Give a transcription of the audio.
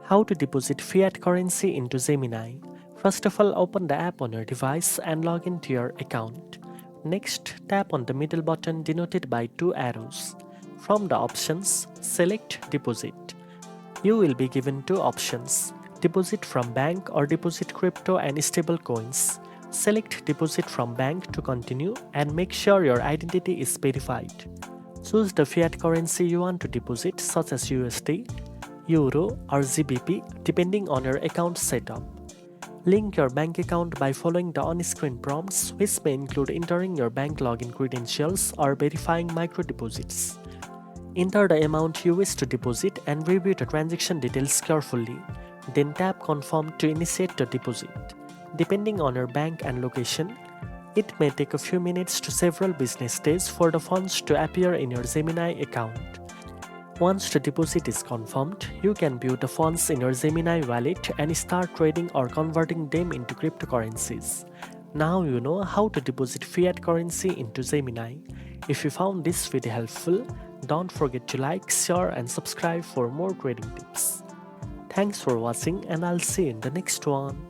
How to deposit fiat currency into Gemini. First of all, open the app on your device and log into your account. Next, tap on the middle button denoted by two arrows. From the options, select Deposit. You will be given two options: deposit from bank or deposit crypto and stable coins. Select deposit from bank to continue and make sure your identity is verified. Choose the fiat currency you want to deposit, such as USD, Euro, or GBP, depending on your account setup. Link your bank account by following the on-screen prompts, which may include entering your bank login credentials or verifying micro deposits. Enter the amount you wish to deposit and review the transaction details carefully. Then tap Confirm to initiate the deposit. Depending on your bank and location, it may take a few minutes to several business days for the funds to appear in your Gemini account. Once the deposit is confirmed, you can view the funds in your Gemini wallet and start trading or converting them into cryptocurrencies. Now you know how to deposit fiat currency into Gemini. If you found this video helpful, don't forget to like, share and subscribe for more trading tips. Thanks for watching and I'll see you in the next one.